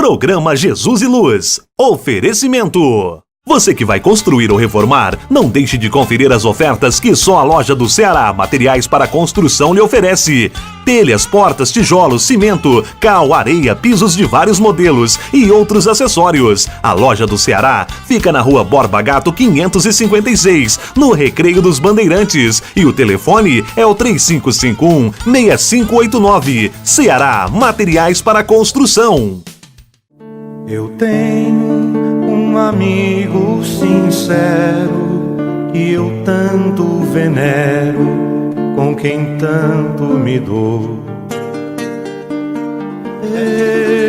Programa Jesus e Luz. Oferecimento. Você que vai construir ou reformar, não deixe de conferir as ofertas que só a loja do Ceará Materiais para Construção lhe oferece. Telhas, portas, tijolos, cimento, cal, areia, pisos de vários modelos e outros acessórios. A loja do Ceará fica na Rua Borba Gato 556, no Recreio dos Bandeirantes. E o telefone é o 3551-6589. Ceará Materiais para Construção. Eu tenho um amigo sincero que eu tanto venero, com quem tanto me dou.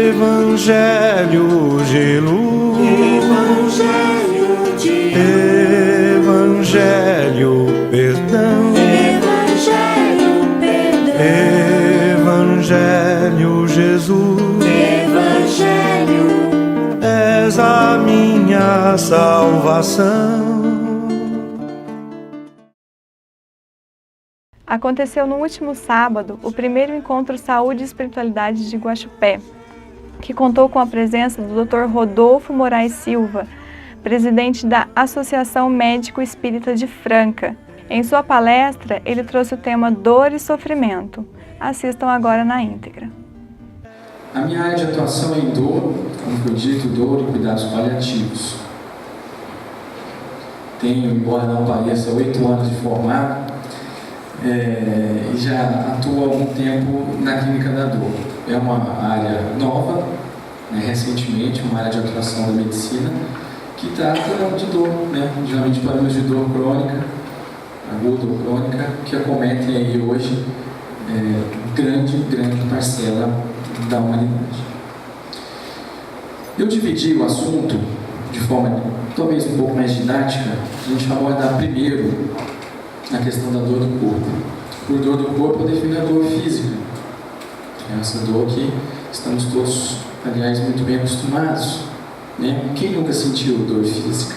Evangelho de luz, Evangelho de Evangelho, perdão, Evangelho, perdão, Evangelho, Jesus, Evangelho, és a minha salvação. Aconteceu no último sábado o primeiro encontro Saúde e Espiritualidade de Guaxupé, que contou com a presença do Dr. Rodolfo Moraes Silva, presidente da Associação Médico Espírita de Franca. Em sua palestra, ele trouxe o tema Dor e Sofrimento. Assistam agora na íntegra. A minha área de atuação é em dor, como foi dito, dor e cuidados paliativos. Tenho, embora não pareça, 8 anos de formado e já atuo há algum tempo na clínica da dor. É uma área nova, recentemente, uma área de atuação da medicina que trata de dor, geralmente problemas de dor crônica, aguda ou crônica, que acometem aí hoje grande parcela da humanidade. Eu dividi o assunto de forma talvez um pouco mais didática. A gente vai abordar primeiro a questão da dor do corpo. Por dor do corpo, eu defino a dor física. É essa dor que estamos todos, aliás, muito bem acostumados. Quem nunca sentiu dor física?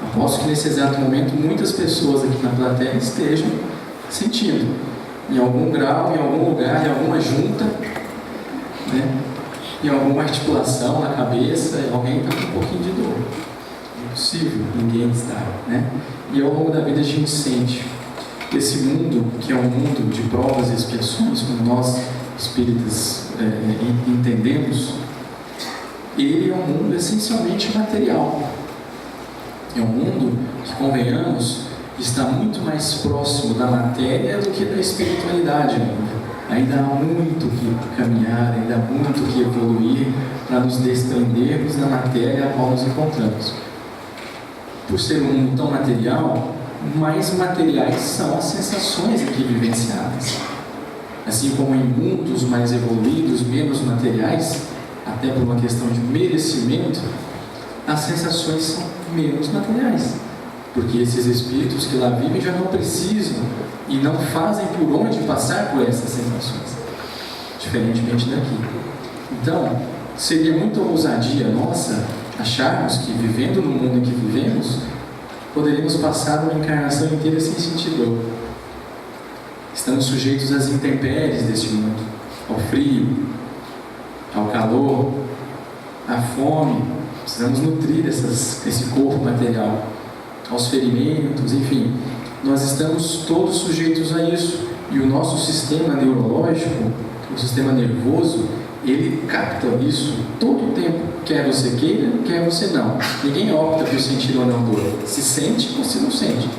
Aposto que nesse exato momento muitas pessoas aqui na plateia estejam sentindo, em algum grau, em algum lugar, em alguma junta, em alguma articulação na cabeça, alguém está com um pouquinho de dor. É impossível, ninguém está, E ao longo da vida a gente sente. Esse mundo, que é um mundo de provas e expiações, como nós espíritas entendemos, ele é um mundo essencialmente material. É um mundo que, convenhamos, está muito mais próximo da matéria do que da espiritualidade ainda. Ainda há muito que caminhar, ainda há muito que evoluir para nos desprendermos da matéria a qual nos encontramos. Por ser um mundo tão material, mais materiais são as sensações aqui vivenciadas. Assim como em mundos mais evoluídos, menos materiais, até por uma questão de merecimento, as sensações são menos materiais. Porque esses espíritos que lá vivem já não precisam e não fazem por onde passar por essas sensações, diferentemente daqui. Então, seria muita ousadia nossa acharmos que, vivendo no mundo em que vivemos, poderíamos passar uma encarnação inteira sem sentir dor. Estamos sujeitos às intempéries deste mundo, ao frio, ao calor, à fome. Precisamos nutrir esse corpo material, aos ferimentos, enfim. Nós estamos todos sujeitos a isso. E o nosso sistema neurológico, o sistema nervoso, ele capta isso todo o tempo, quer você queira, quer você não. Ninguém opta por sentir ou não dor. Se sente ou se não sente.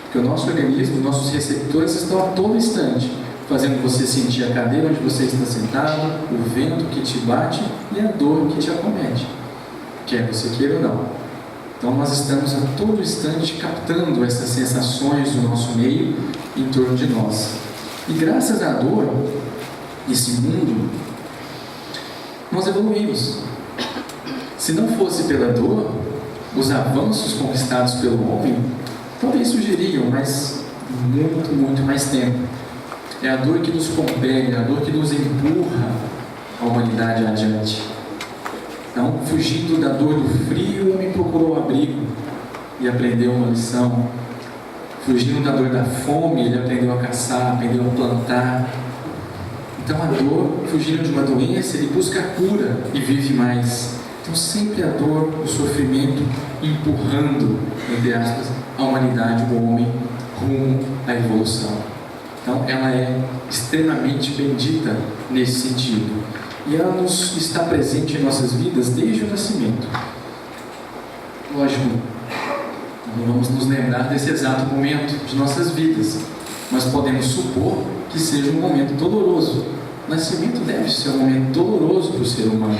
Porque o nosso organismo, os nossos receptores estão a todo instante, fazendo você sentir a cadeira onde você está sentado, o vento que te bate e a dor que te acomete, quer você queira ou não. Então nós estamos a todo instante captando essas sensações do nosso meio em torno de nós. E graças à dor, esse mundo, nós evoluímos. Se não fosse pela dor, os avanços conquistados pelo homem talvez surgiriam, mas muito mais tempo. É a dor que nos compele, é a dor que nos empurra a humanidade adiante. Então, fugindo da dor do frio, o homem procurou abrigo e aprendeu uma lição. Fugindo da dor da fome, ele aprendeu a caçar, aprendeu a plantar. Então a dor, fugindo de uma doença, ele busca a cura e vive mais. Então sempre a dor, o sofrimento, empurrando, entre aspas, a humanidade, o homem, rumo à evolução. Então ela é extremamente bendita nesse sentido. E ela está presente em nossas vidas desde o nascimento. Lógico, não vamos nos lembrar desse exato momento de nossas vidas, mas podemos supor que seja um momento doloroso. O nascimento deve ser um momento doloroso para o ser humano.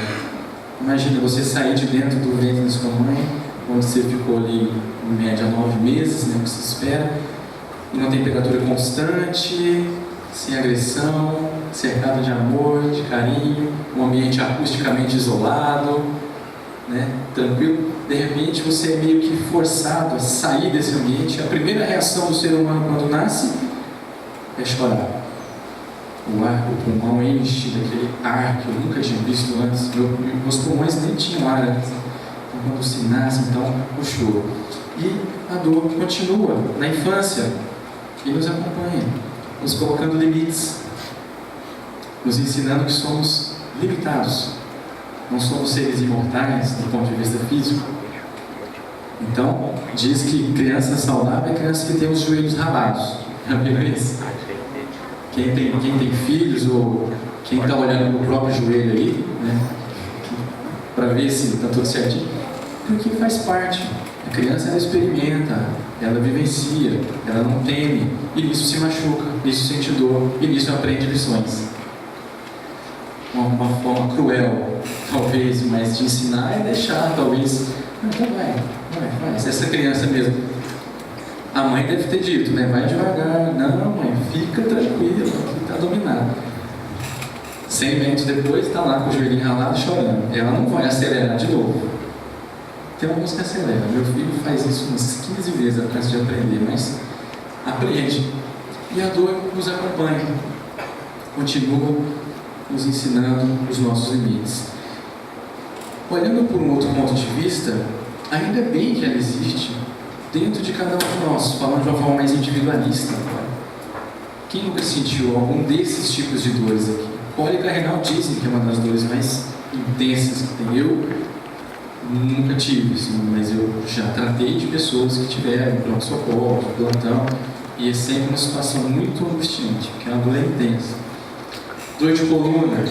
Imagina você sair de dentro do ventre da sua mãe, onde você ficou ali, em média, 9 meses, né, que se espera, em uma temperatura constante, sem agressão, cercado de amor, de carinho, um ambiente acusticamente isolado, né, tranquilo. De repente você é meio que forçado a sair desse ambiente. A primeira reação do ser humano quando nasce é chorar. O pulmão enche daquele ar que eu nunca tinha visto antes. Meus pulmões nem tinham ar antes. Então, quando se nasce, então, o choro. E a dor continua na infância e nos acompanha, nos colocando limites, nos ensinando que somos limitados. Não somos seres imortais do ponto de vista físico. Então, diz que criança saudável é criança que tem os joelhos rabados. Já viram isso? Quem tem filhos ou quem está olhando para o próprio joelho aí, né, para ver se está tudo certinho, porque faz parte. A criança, ela experimenta, ela vivencia, ela não teme, e nisso se machuca, nisso sente dor, e nisso aprende lições. Uma forma cruel, talvez, mas de ensinar é deixar, talvez, então vai, essa criança mesmo. A mãe deve ter dito, né? Vai devagar. Não, mãe, fica tranquila, que está dominado. 100 metros depois, está lá com o joelhinho ralado chorando. Ela não vai acelerar de novo. Tem alguns que aceleram. Meu filho faz isso umas 15 vezes antes de aprender, mas aprende. E a dor nos acompanha. Continua nos ensinando os nossos limites. Olhando por um outro ponto de vista, ainda bem que ela existe dentro de cada um de nós, falando de uma forma mais individualista. Quem nunca sentiu algum desses tipos de dores aqui? Cólica renal dizem que é uma das dores mais intensas que tem. Eu nunca tive, assim, mas eu já tratei de pessoas que tiveram pronto-socorro, plantão, e é sempre uma situação muito angustiante, porque a dor é intensa. Dor de coluna,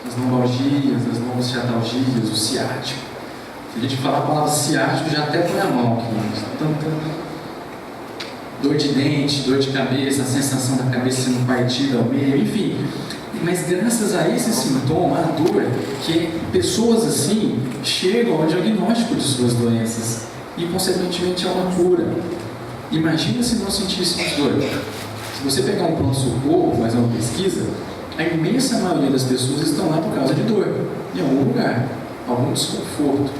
as lombalgias, as lombociatalgias, o ciático. Se a gente falar a palavra ciático, já até põe a mão aqui. Dor de dente, dor de cabeça, a sensação da cabeça sendo partida ao meio, enfim. Mas graças a esse sintoma, a dor, que pessoas assim chegam ao diagnóstico de suas doenças e, consequentemente, a uma cura. Imagina se não sentíssemos dor. Se você pegar um pronto-socorro, fazer uma pesquisa, a imensa maioria das pessoas estão lá por causa de dor, em algum lugar, algum desconforto,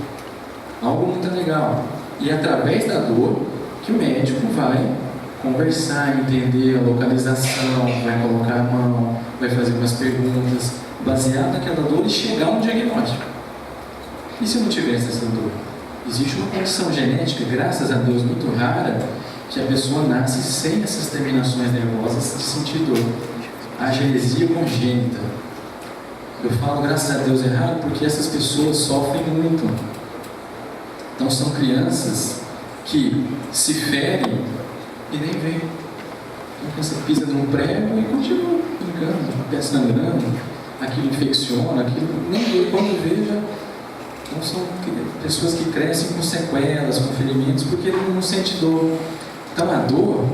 algo não está legal. E é através da dor que o médico vai conversar, entender a localização, vai colocar a mão, vai fazer umas perguntas, baseado naquela dor e chegar a um diagnóstico. E se não tivesse essa dor? Existe uma condição genética, graças a Deus, muito rara, que a pessoa nasce sem essas terminações nervosas de sentir dor. A agenesia congênita. Eu falo graças a Deus é raro porque essas pessoas sofrem muito. Então são crianças que se ferem e nem vê. A criança pisa num prego e continua brincando, o pé sangrando, aquilo infecciona, aquilo nem vê. Quando vê, já então são pessoas que crescem com sequelas, com ferimentos, porque não sente dor. Então a dor,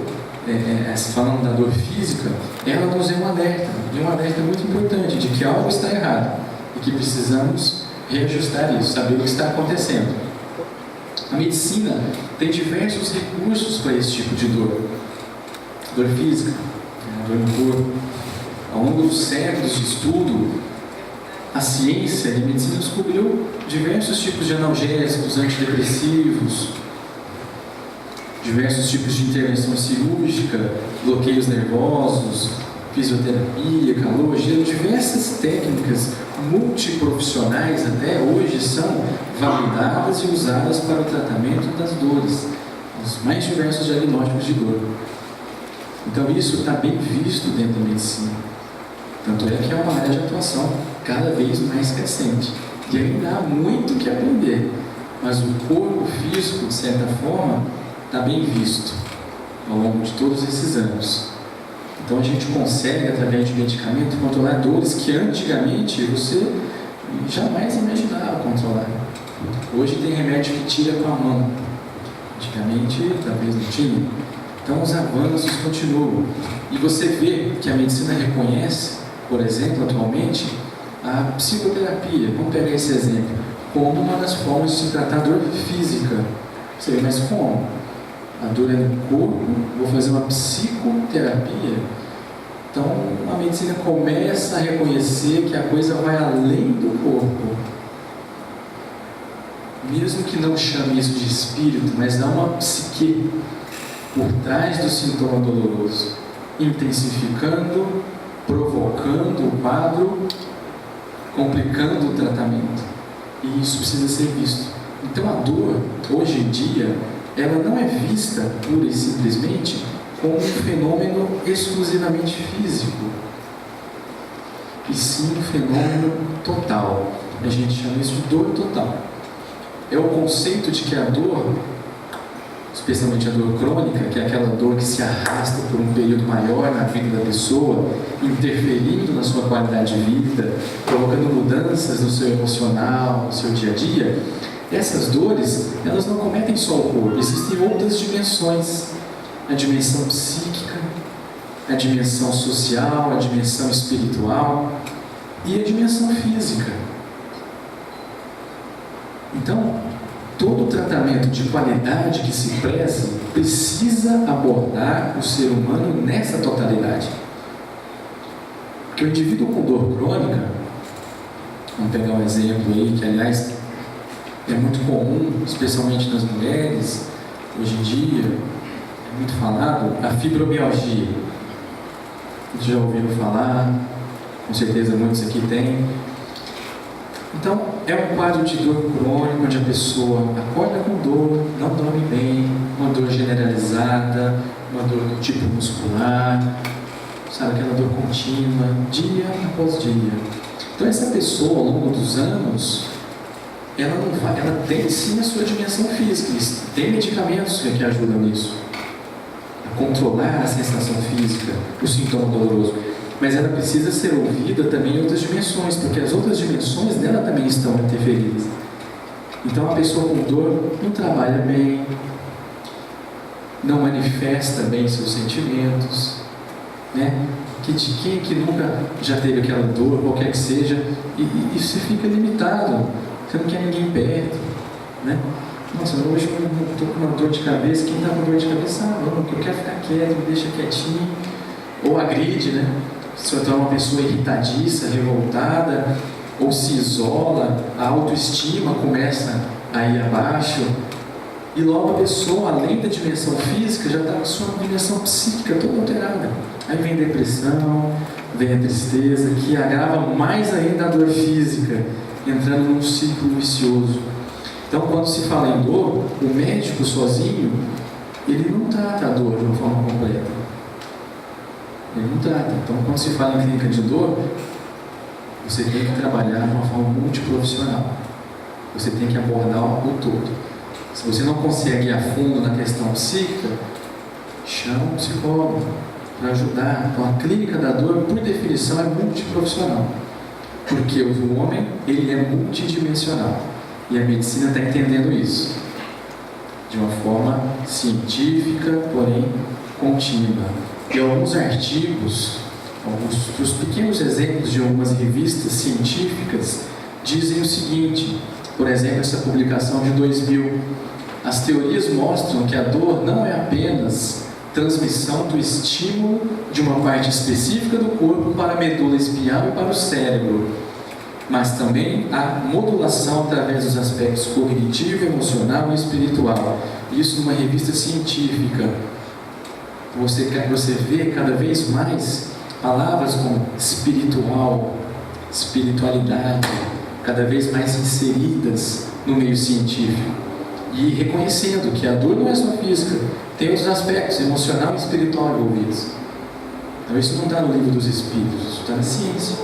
falando da dor física, ela nos é um alerta, e um alerta muito importante de que algo está errado e que precisamos reajustar isso, saber o que está acontecendo. A medicina tem diversos recursos para esse tipo de dor. Dor física, dor no corpo. Ao longo dos séculos de estudo, a ciência e a medicina descobriu diversos tipos de analgésicos, antidepressivos, diversos tipos de intervenção cirúrgica, bloqueios nervosos, fisioterapia, calor, gelo, diversas técnicas multiprofissionais até hoje são validadas e usadas para o tratamento das dores, os mais diversos diagnósticos de dor. Então isso está bem visto dentro da medicina. Tanto é que é uma área de atuação cada vez mais crescente. E ainda há muito que aprender. Mas o corpo físico, de certa forma, está bem visto ao longo de todos esses anos. Então a gente consegue, através de medicamento, controlar dores que antigamente você jamais imaginava controlar. Hoje tem remédio que tira com a mão. Antigamente, talvez não tinha. Então os avanços continuam. E você vê que a medicina reconhece, por exemplo, atualmente, a psicoterapia. Vamos pegar esse exemplo. Como uma das formas de se tratar a dor física. Você vê, mas como? A dor é no corpo, vou fazer uma psicoterapia. Então a medicina começa a reconhecer que a coisa vai além do corpo. Mesmo que não chame isso de espírito, mas dá uma psique por trás do sintoma doloroso, intensificando, provocando o quadro, complicando o tratamento. E isso precisa ser visto. Então a dor, hoje em dia, ela não é vista pura e simplesmente como um fenômeno exclusivamente físico, e sim um fenômeno total. A gente chama isso de dor total. É o conceito de que a dor, especialmente a dor crônica, que é aquela dor que se arrasta por um período maior na vida da pessoa, interferindo na sua qualidade de vida, provocando mudanças no seu emocional, no seu dia a dia. Essas dores, elas não cometem só o corpo, existem outras dimensões. A dimensão psíquica, a dimensão social, a dimensão espiritual e a dimensão física. Então, todo tratamento de qualidade que se preze precisa abordar o ser humano nessa totalidade. Porque o indivíduo com dor crônica, vamos pegar um exemplo aí, que aliás é muito comum, especialmente nas mulheres, hoje em dia, é muito falado, a fibromialgia. Já ouviram falar? Com certeza muitos aqui têm. Então, é um quadro de dor crônica, onde a pessoa acorda com dor, não dorme bem, uma dor generalizada, uma dor do tipo muscular, sabe, aquela dor contínua, dia após dia. Então, essa pessoa, ao longo dos anos, ela tem sim a sua dimensão física, tem medicamentos que ajudam nisso, a controlar a sensação física, o sintoma doloroso. Mas ela precisa ser ouvida também em outras dimensões, porque as outras dimensões dela também estão interferidas. Então a pessoa com dor não trabalha bem, não manifesta bem seus sentimentos, né? Quem é que nunca já teve aquela dor, qualquer que seja, e você fica limitado, você não quer ninguém perto, né? Nossa, hoje eu estou com uma dor de cabeça, quem está com dor de cabeça, não, eu quero ficar quieto, me deixa quietinho, ou agride, né? Se você é uma pessoa irritadiça, revoltada, ou se isola, a autoestima começa a ir abaixo, e logo a pessoa, além da dimensão física, já está com a sua dimensão psíquica toda alterada. Aí vem a depressão, vem a tristeza, que agrava mais ainda a dor física, entrando num ciclo vicioso. Então, quando se fala em dor, o médico sozinho, ele não trata a dor de uma forma completa. Ele não trata. Então, quando se fala em clínica de dor, você tem que trabalhar de uma forma multiprofissional. Você tem que abordar o todo. Se você não consegue ir a fundo na questão psíquica, chama um psicólogo para ajudar. Então, a clínica da dor, por definição, é multiprofissional. Porque o homem, ele é multidimensional. E a medicina está entendendo isso. De uma forma científica, porém contínua. E alguns artigos, alguns dos pequenos exemplos de algumas revistas científicas dizem o seguinte, por exemplo, essa publicação de 2000, as teorias mostram que a dor não é apenas transmissão do estímulo de uma parte específica do corpo para a medula espinhal e para o cérebro, mas também a modulação através dos aspectos cognitivo, emocional e espiritual. Isso numa revista científica. Você vê cada vez mais palavras como espiritual, espiritualidade, cada vez mais inseridas no meio científico. E reconhecendo que a dor não é só física, tem outros aspectos, emocional e espiritual envolvidos. Então isso não está no livro dos Espíritos, isso está na ciência.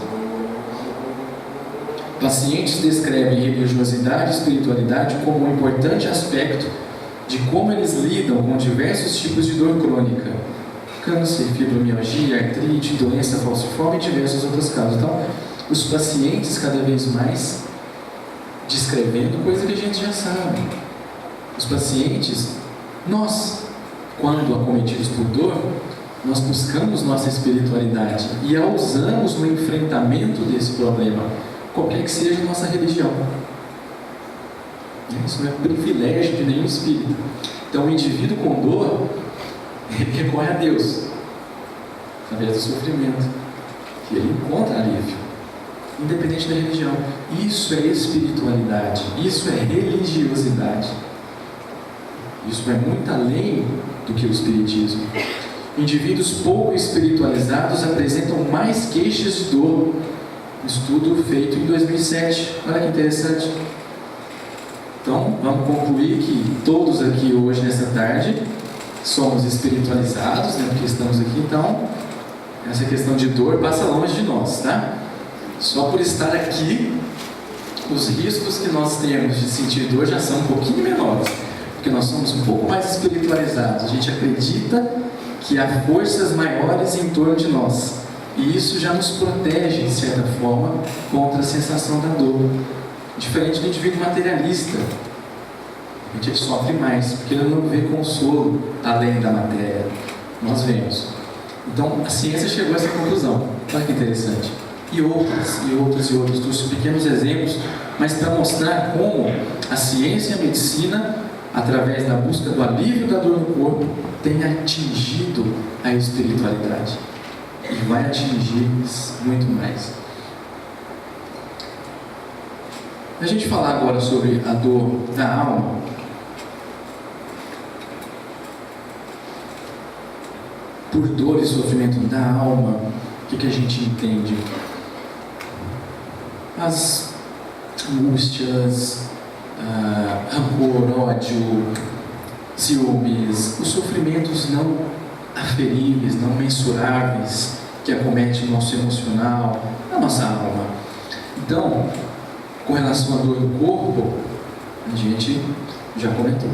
Pacientes descrevem religiosidade e espiritualidade como um importante aspecto de como eles lidam com diversos tipos de dor crônica: câncer, fibromialgia, artrite, doença falciforme e diversas outras causas. Então, os pacientes cada vez mais descrevendo coisa que a gente já sabe. Os pacientes, nós, quando acometidos por dor, nós buscamos nossa espiritualidade e a usamos no enfrentamento desse problema, qualquer que seja a nossa religião. Isso não é privilégio de nenhum espírito. Então, o indivíduo com dor, ele recorre a Deus através do sofrimento, que ele encontra alívio, independente da religião. Isso é espiritualidade, isso é religiosidade. Isso vai muito além do que o espiritismo. Indivíduos pouco espiritualizados apresentam mais queixas de dor. Estudo feito em 2007. Olha que interessante. Então, vamos concluir que todos aqui hoje, nessa tarde, somos espiritualizados, né, porque estamos aqui. Então, essa questão de dor passa longe de nós, tá? Só por estar aqui, os riscos que nós temos de sentir dor já são um pouquinho menores, porque nós somos um pouco mais espiritualizados. A gente acredita que há forças maiores em torno de nós, e isso já nos protege, de certa forma, contra a sensação da dor. Diferente do indivíduo materialista, a gente sofre mais, porque ele não vê consolo além da matéria. Nós vemos. Então, a ciência chegou a essa conclusão. Olha que interessante. E outros. Trouxe pequenos exemplos, mas para mostrar como a ciência e a medicina, através da busca do alívio da dor no corpo, tem atingido a espiritualidade. E vai atingir muito mais. A gente falar agora sobre a dor da alma. Por dor e sofrimento da alma, o que a gente entende? As angústias, rancor, ódio, ciúmes, os sofrimentos não aferíveis, não mensuráveis que acometem o nosso emocional, a nossa alma. Então, com relação à dor do corpo, a gente já comentou.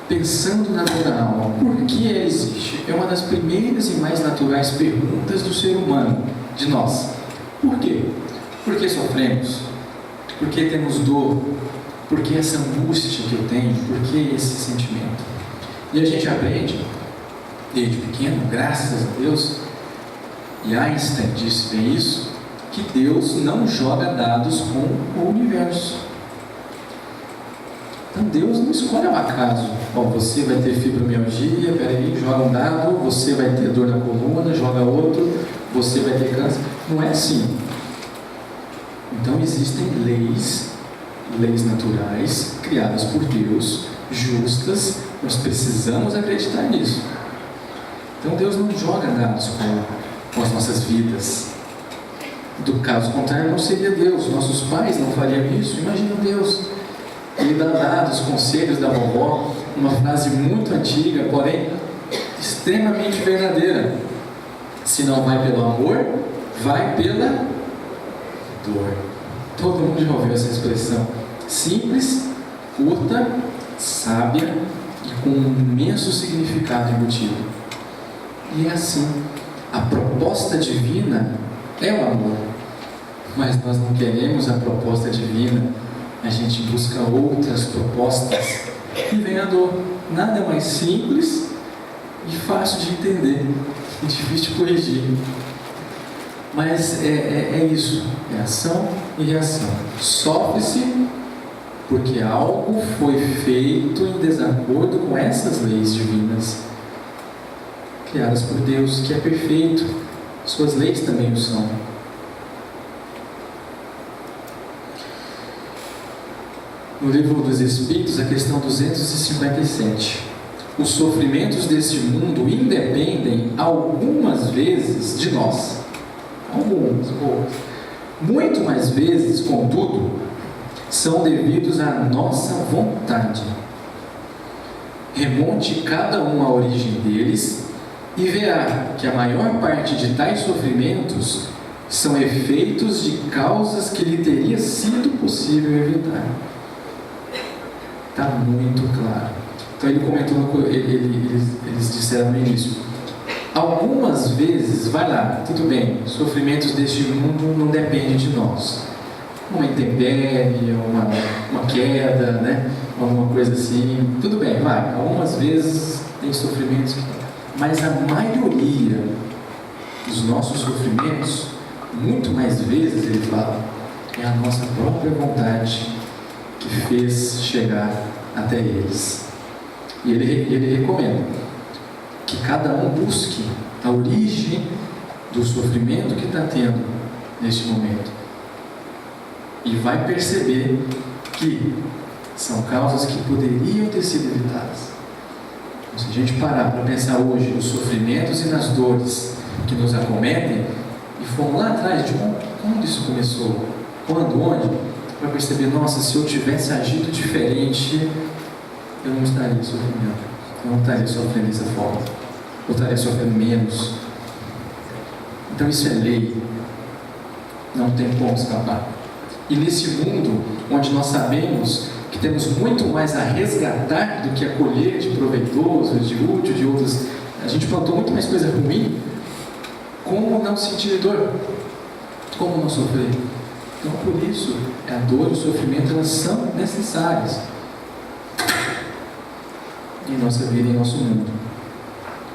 Pensando na dor da alma, por que ela existe? É uma das primeiras e mais naturais perguntas do ser humano, de nós. Por quê? Por que sofremos? Por que temos dor? Por que essa angústia que eu tenho? Por que esse sentimento? E a gente aprende, desde pequeno, graças a Deus, e Einstein disse bem isso, que Deus não joga dados com o universo. Então Deus não escolhe ao acaso. Você vai ter fibromialgia, peraí, joga um dado, você vai ter dor na coluna, joga outro, você vai ter câncer. Não é assim. Então existem leis naturais, criadas por Deus, justas, nós precisamos acreditar nisso. Então Deus não joga dados com as nossas vidas. Do caso contrário, não seria Deus. Nossos pais não fariam isso. Imagina Deus. Ele dá dados, conselhos da vovó, uma frase muito antiga, porém extremamente verdadeira. Se não vai pelo amor, vai pela dor. Todo mundo já ouviu essa expressão. Simples, curta, sábia e com um imenso significado embutido. E é assim. A proposta divina é o amor, mas nós não queremos a proposta divina, a gente busca outras propostas e vem a dor. Nada mais simples e fácil de entender, e difícil de corrigir, mas é isso, é ação e reação. Sofre-se porque algo foi feito em desacordo com essas leis divinas, criadas por Deus, que é perfeito. Suas leis também o são. No livro dos Espíritos, a questão 257. Os sofrimentos deste mundo independem algumas vezes de nós. Algumas, boas. Muito mais vezes, contudo, são devidos à nossa vontade. Remonte cada um à origem deles e verá que a maior parte de tais sofrimentos são efeitos de causas que lhe teria sido possível evitar. Está muito claro. Então ele comentou, eles disseram no início, algumas vezes, vai lá, tudo bem, sofrimentos deste mundo não dependem de nós. Uma intempérie, uma queda, né? Alguma coisa assim, tudo bem, vai. Algumas vezes tem sofrimentos, mas a maioria dos nossos sofrimentos, muito mais vezes, ele fala, é a nossa própria vontade que fez chegar até eles. E ele recomenda que cada um busque a origem do sofrimento que está tendo neste momento. E vai perceber que são causas que poderiam ter sido evitadas. Então, se a gente parar para pensar hoje nos sofrimentos e nas dores que nos acometem, e formos lá atrás de onde isso começou, quando, onde, vai perceber, nossa, se eu tivesse agido diferente, eu não estaria sofrendo, eu não estaria sofrendo dessa forma, eu estaria sofrendo menos. Então isso é lei, não tem como escapar. E nesse mundo, onde nós sabemos que temos muito mais a resgatar do que a colher de proveitoso, de útil, de outras, a gente plantou muito mais coisa ruim, como não sentir dor? Como não sofrer? Então por isso, a dor e o sofrimento, elas são necessárias em nossa vida e em nosso mundo.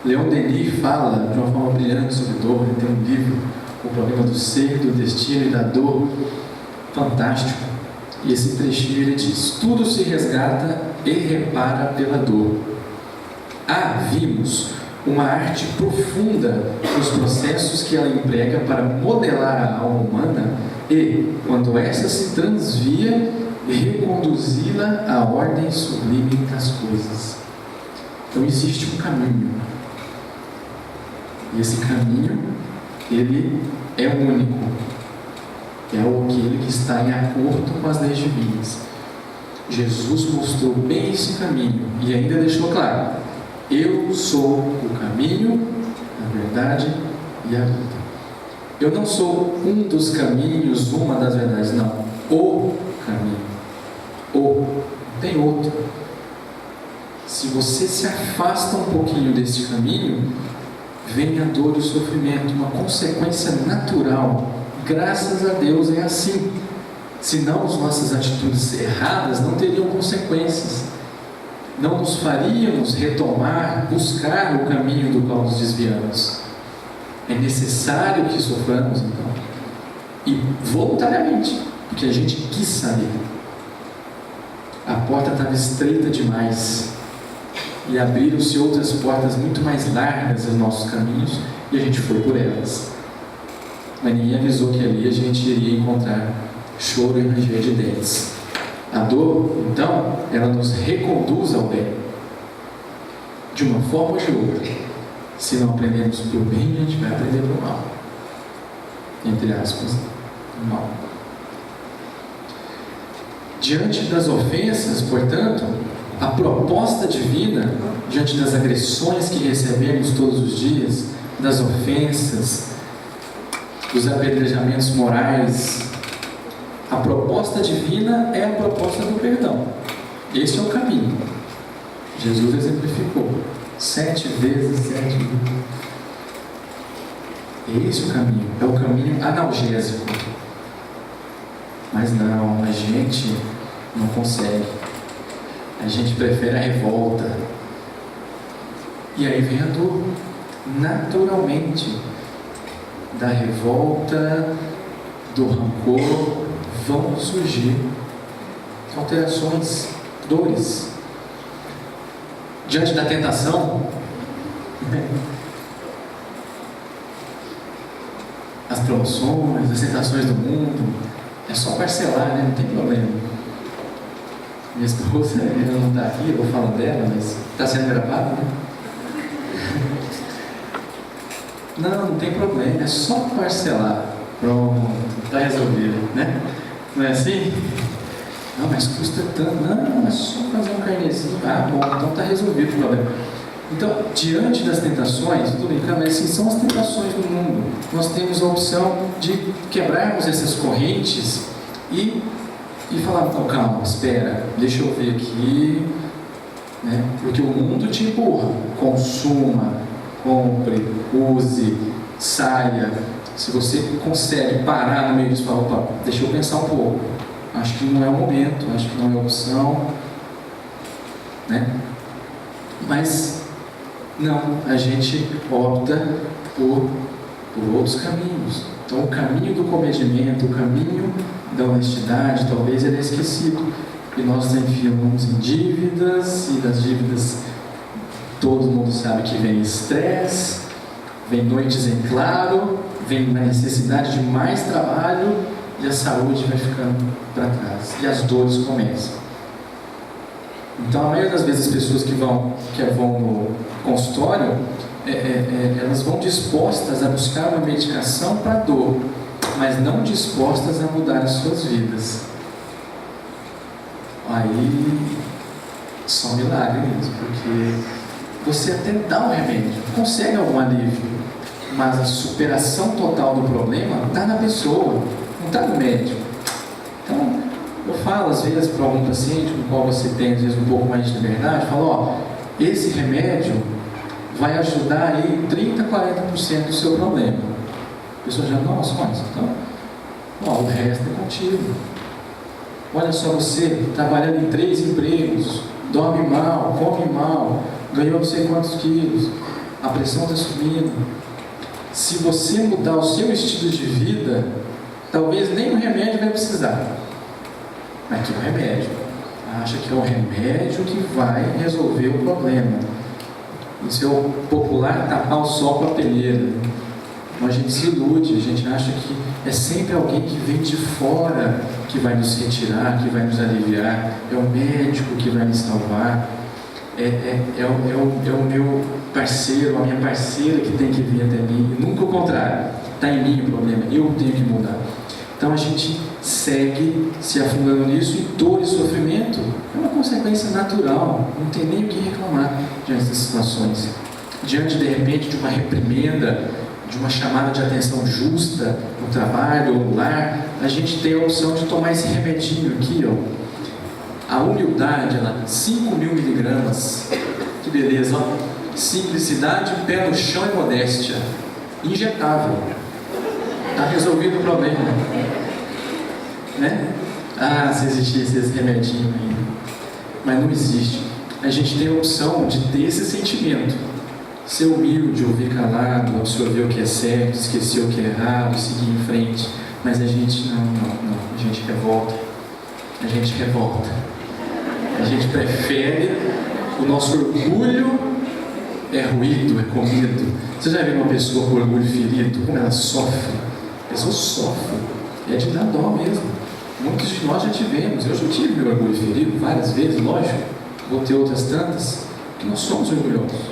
Leon Denis fala de uma forma brilhante sobre dor. Ele tem um livro, O Problema do Ser, do Destino e da Dor, fantástico. E esse trechinho ele diz: tudo se resgata e repara pela dor. Vimos uma arte profunda nos processos que ela emprega para modelar a alma humana e, quando essa se transvia, reconduzi-la à ordem sublime das coisas. Então existe um caminho. E esse caminho, ele é único. É aquele que está em acordo com as leis divinas. Jesus mostrou bem esse caminho e ainda deixou claro: eu sou o caminho, a verdade e a vida. Eu não sou um dos caminhos, uma das verdades, não. O caminho. Tem outro. Se você se afasta um pouquinho desse caminho, vem a dor e o sofrimento, uma consequência natural. Graças a Deus é assim. Senão as nossas atitudes erradas não teriam consequências. Não nos faríamos retomar, buscar o caminho do qual nos desviamos. É necessário que soframos, então. E voluntariamente, porque a gente quis sair. A porta estava estreita demais. E abriram-se outras portas muito mais largas nos nossos caminhos, e a gente foi por elas. Mas ninguém avisou que ali a gente iria encontrar choro e ranger de dentes. A dor, então, ela nos reconduz ao bem, de uma forma ou de outra. Se não aprendemos para o bem, a gente vai aprender para o mal. Entre aspas, o mal. Diante das ofensas, portanto, a proposta divina, diante das agressões que recebemos todos os dias, das ofensas, dos apedrejamentos morais, a proposta divina é a proposta do perdão. Este é o caminho. Jesus exemplificou 7 vezes 7 vezes. Esse é o caminho. É o caminho analgésico. Mas não, a gente não consegue. A gente prefere a revolta. E aí vem a dor. Naturalmente, da revolta, do rancor, vão surgir alterações, dores. Diante da tentação, as promoções, as tentações do mundo, é só parcelar, né? Não tem problema. Minha esposa, ela não está aqui, eu vou falar dela, mas está sendo gravado, né? Não tem problema, é só parcelar. Pronto, está resolvido, né? Não é assim? Não, mas custa tanto. Não, é só fazer um carnezinho. Bom, então está resolvido o problema. Então, diante das tentações, estou brincando, mas assim, são as tentações do mundo. Nós temos a opção de quebrarmos essas correntes e falar, oh, calma, espera, deixa eu ver aqui, né? Porque o mundo te empurra, consuma, compre, use, saia. Se você consegue parar no meio disso e falar, opa, deixa eu pensar um pouco, acho que não é o momento, acho que não é a opção, né? Mas não, a gente opta por outros caminhos. Então o caminho do comedimento, o caminho da honestidade, talvez ele é esquecido. E nós enfiamos em dívidas, e das dívidas todo mundo sabe que vem estresse, vem noites em claro, vem na necessidade de mais trabalho, e a saúde vai ficando para trás, e as dores começam. Então, a maioria das vezes as pessoas que vão no consultório, elas vão dispostas a buscar uma medicação para dor, mas não dispostas a mudar as suas vidas. Aí, só um milagre mesmo, porque você até dá um remédio, consegue algum alívio, mas a superação total do problema está na pessoa, não está no médico. Então, eu falo às vezes para algum paciente com o qual você tem às vezes um pouco mais de liberdade, falo, ó, esse remédio vai ajudar aí 30, 40% do seu problema. A pessoa já, nossa, mas então, ó, o resto é contigo. Olha só você, trabalhando em 3 empregos, dorme mal, come mal, ganhou não sei quantos quilos, a pressão está subindo. Se você mudar o seu estilo de vida, talvez nem o remédio vai precisar. Mas que é o remédio. Acha que é o remédio que vai resolver o problema. Isso é o popular tapar o sol com a peneira. Então a gente se ilude, a gente acha que é sempre alguém que vem de fora que vai nos retirar, que vai nos aliviar. É o médico que vai nos salvar. É o meu parceiro, a minha parceira que tem que vir até mim. E nunca o contrário. Está em mim o problema, eu tenho que mudar. Então a gente segue se afundando nisso, e dor e sofrimento é uma consequência natural, não tem nem o que reclamar diante dessas situações. Diante, de repente, de uma reprimenda, de uma chamada de atenção justa no trabalho ou no lar, a gente tem a opção de tomar esse remedinho aqui, ó. A humildade, ela 5.000 miligramas, que beleza, ó. Simplicidade, pé no chão e modéstia, injetável. Está resolvido o problema, né? Ah, se existisse esse remedinho aí. Mas não existe. A gente tem a opção de ter esse sentimento. Ser humilde, ouvir calado, absorver o que é certo, esquecer o que é errado, seguir em frente. Mas a gente não. A gente revolta. A gente revolta. A gente prefere, o nosso orgulho é ruído, é comido. Você já viu uma pessoa com orgulho ferido? Como ela sofre? A pessoa sofre. É de dar dó mesmo. Muitos de nós já tivemos. Eu já tive meu orgulho ferido várias vezes, lógico. Vou ter outras tantas. Porque nós somos orgulhosos.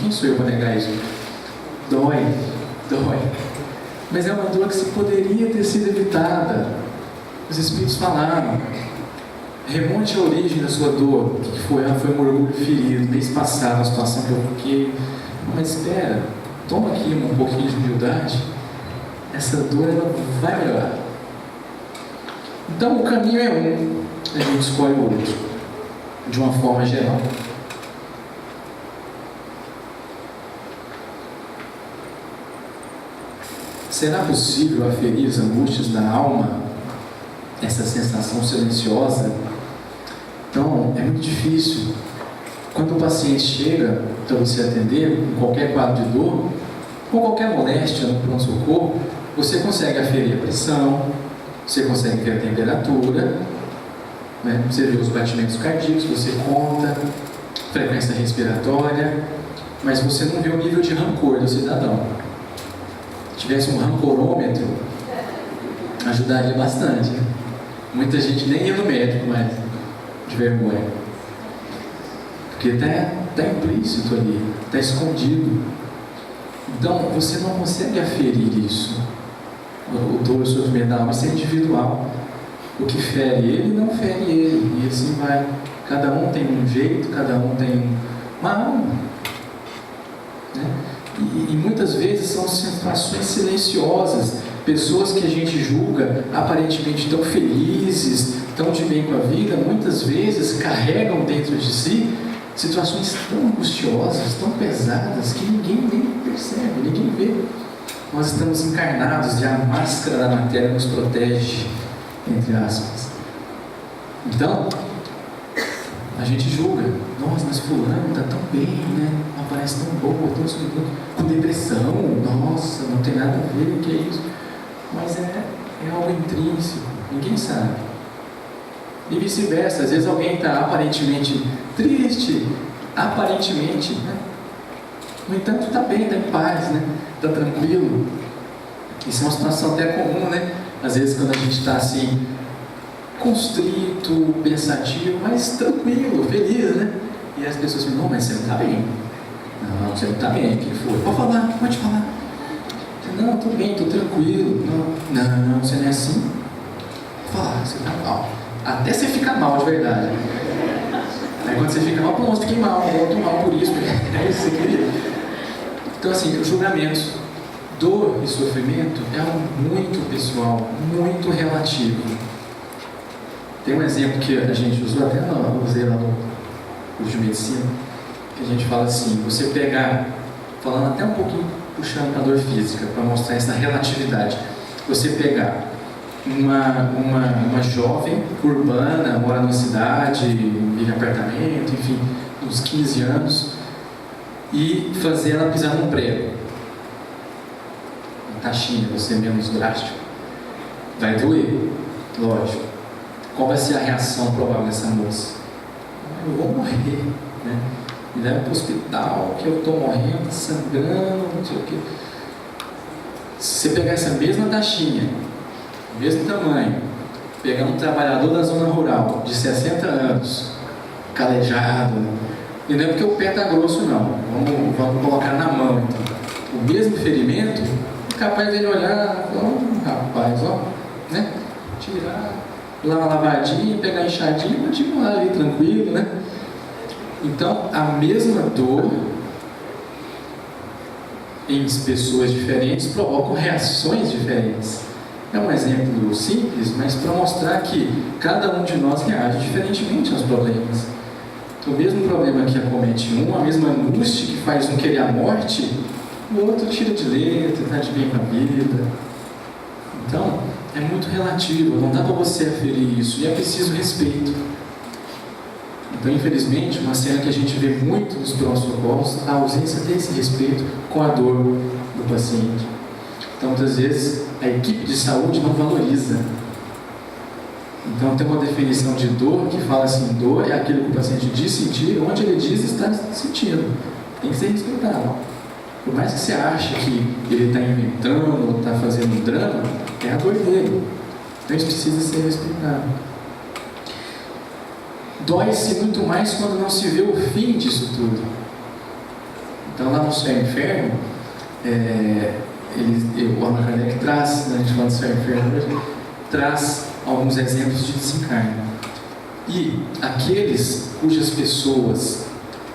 Quem sou eu para negar isso? Dói. Mas é uma dor que poderia ter sido evitada. Os Espíritos falaram. Remonte a origem da sua dor. O que foi? Foi um orgulho ferido. Mês passado, a situação que eu fiquei. Mas espera, toma aqui um pouquinho de humildade. Essa dor, ela vai melhorar. Então o caminho é um, a gente escolhe o outro, de uma forma geral. Será possível aferir as angústias da alma, essa sensação silenciosa? Então, é muito difícil. Quando o paciente chega para você atender, com qualquer quadro de dor, com qualquer moléstia no pronto-socorro, você consegue aferir a pressão, você consegue ver a temperatura, né? Você vê os batimentos cardíacos, você conta, frequência respiratória, mas você não vê o nível de rancor do cidadão. Se tivesse um rancorômetro, ajudaria bastante. Muita gente nem ia no médico mais, de vergonha. Porque está implícito ali, está escondido. Então, você não consegue aferir isso. O dor, o sofrimento da alma, isso é individual. O que fere ele, não fere ele. E assim vai. Cada um tem um jeito, cada um tem uma alma. Né? E muitas vezes são situações silenciosas, pessoas que a gente julga aparentemente tão felizes, tão de bem com a vida, muitas vezes carregam dentro de si situações tão angustiosas, tão pesadas, que ninguém nem percebe, ninguém vê. Nós estamos encarnados e a máscara da matéria nos protege, entre aspas. Então, a gente julga. Nossa, mas fulano está tão bem, né? Ela parece tão boa, tão com depressão. Nossa, não tem nada a ver, o que é isso? Mas é algo intrínseco, ninguém sabe. E vice-versa, às vezes alguém está aparentemente triste, aparentemente, né? No entanto, está bem, está em paz, né? Está tranquilo. Isso é uma situação até comum, né? Às vezes quando a gente está assim, constrito, pensativo, mas tranquilo, feliz, né? E as pessoas dizem, não, mas você não está bem. Não, você não está bem, o que foi? Pode falar. Não, estou bem, estou tranquilo. Não, você não é assim. Fala, você está mal. Até você fica mal de verdade. Aí quando você fica mal, pô, eu fiquei mal, eu estou mal por isso, é isso que você queria. Então assim, os julgamentos, dor e sofrimento é algo muito pessoal, muito relativo. Tem um exemplo que a gente usou, até eu usei lá no curso de medicina, que a gente fala assim, você pegar, falando até um pouquinho, puxando para a dor física, para mostrar essa relatividade. Você pegar uma jovem urbana, mora numa cidade, vive em apartamento, enfim, uns 15 anos, e fazer ela pisar num prego. Uma taxinha, você menos drástico. Vai doer, lógico. Qual vai ser a reação provável dessa moça? Eu vou morrer, né? Me leva para o hospital, que eu estou morrendo, sangrando, não sei o quê. Se você pegar essa mesma taxinha, mesmo tamanho, pegar um trabalhador da zona rural, de 60 anos, calejado, e não é porque o pé está grosso não, vamos colocar na mão então. O mesmo ferimento, é capaz dele olhar, rapaz, né? Tirar, dar uma lavadinha, pegar a enxadinha, continuar ali tranquilo, né? Então, a mesma dor em pessoas diferentes provocam reações diferentes. É um exemplo simples, mas para mostrar que cada um de nós reage diferentemente aos problemas. Então, o mesmo problema que acomete um, a mesma angústia que faz um querer a morte, o outro tira de letra, está de bem com a vida. Então, é muito relativo, não dá para você aferir isso, e é preciso respeito. Então, infelizmente, uma cena que a gente vê muito nos pronto-socorros, a ausência desse respeito com a dor do paciente. Então, muitas vezes, a equipe de saúde não valoriza. Então, tem uma definição de dor que fala assim, dor é aquilo que o paciente diz sentir, onde ele diz estar sentindo. Tem que ser respeitado. Por mais que você ache que ele está inventando ou está fazendo um drama, é a dor dele. Então, isso precisa ser respeitado. Dói-se muito mais quando não se vê o fim disso tudo. Então, lá no Céu e Inferno, o Allan Kardec traz, a gente fala do Céu e Inferno, traz alguns exemplos de desencarne. E aqueles cujas pessoas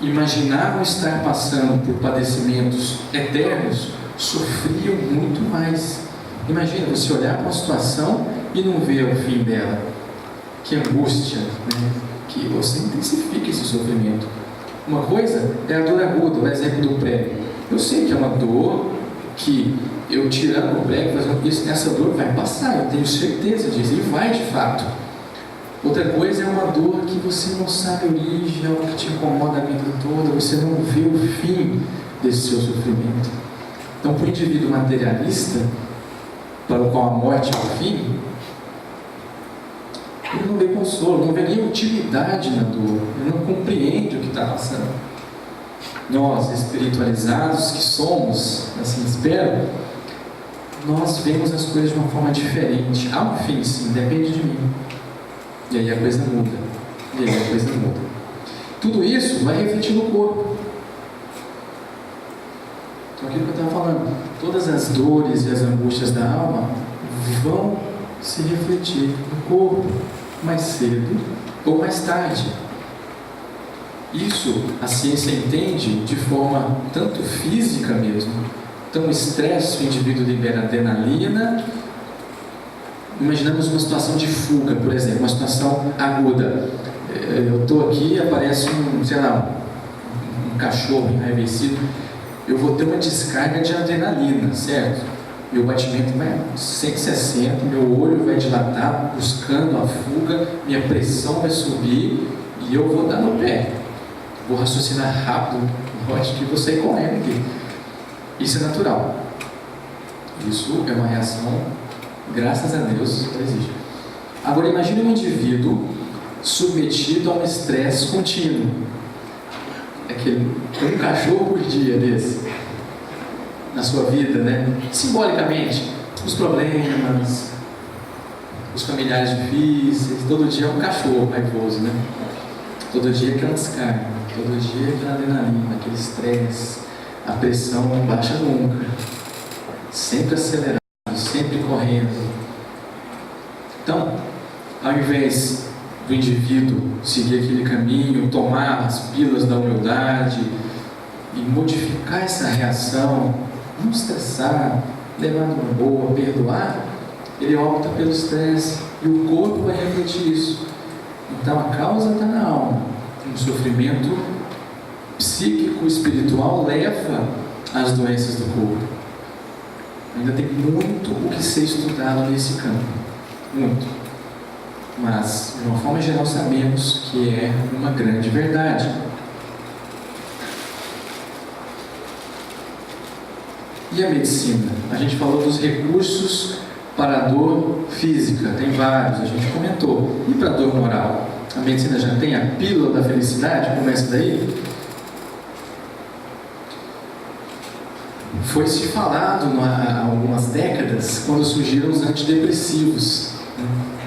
imaginavam estar passando por padecimentos eternos, sofriam muito mais. Imagina você olhar para uma situação e não ver o fim dela. Que angústia, né? Que você intensifica esse sofrimento. Uma coisa é a dor aguda, o exemplo do prego. Eu sei que é uma dor que eu tirando o prego, essa dor vai passar, eu tenho certeza disso, e vai de fato. Outra coisa é uma dor que você não sabe a origem, é algo que te incomoda a vida toda, você não vê o fim desse seu sofrimento. Então, para o indivíduo materialista, para o qual a morte é o fim, ele não vê consolo, não vê nem utilidade na dor, ele não compreende o que está passando. Nós, espiritualizados que somos, assim espero, nós vemos as coisas de uma forma diferente. Há um fim, sim, depende de mim. E aí a coisa muda. Tudo isso vai refletir no corpo. Então, aquilo que eu estava falando, todas as dores e as angústias da alma vão se refletir no corpo, mais cedo ou mais tarde. Isso a ciência entende de forma tanto física mesmo. Então, o estresse, o indivíduo libera adrenalina. Imaginamos uma situação de fuga, por exemplo, uma situação aguda. Eu estou aqui e aparece um cachorro enraivecido. Eu vou ter uma descarga de adrenalina, certo? Meu batimento vai 160, meu olho vai dilatar, buscando a fuga, minha pressão vai subir e eu vou dar no pé. Vou raciocinar rápido, eu acho que vou sair correndo aqui. Isso é natural. Isso é uma reação, graças a Deus, que existe. Agora imagine um indivíduo submetido a um estresse contínuo. Um cachorro por dia desse, na sua vida, né? Simbolicamente, os problemas, os familiares difíceis, todo dia é um cachorro raivoso, né? Todo dia aquela descarga, todo dia aquela adrenalina, aquele estresse, a pressão não baixa nunca, sempre acelerado, sempre correndo. Então, ao invés do indivíduo seguir aquele caminho, tomar as pílulas da humildade e modificar essa reação, não estressar, levar numa boa, perdoar, ele opta pelo estresse e o corpo vai refletir isso. Então a causa está na alma. Um sofrimento psíquico, espiritual leva às doenças do corpo. Ainda tem muito o que ser estudado nesse campo. Muito. Mas, de uma forma geral, sabemos que é uma grande verdade. E a medicina? A gente falou dos recursos para a dor física, tem vários, a gente comentou. E para a dor moral? A medicina já tem a pílula da felicidade? Começa daí? Foi se falado há algumas décadas, quando surgiram os antidepressivos.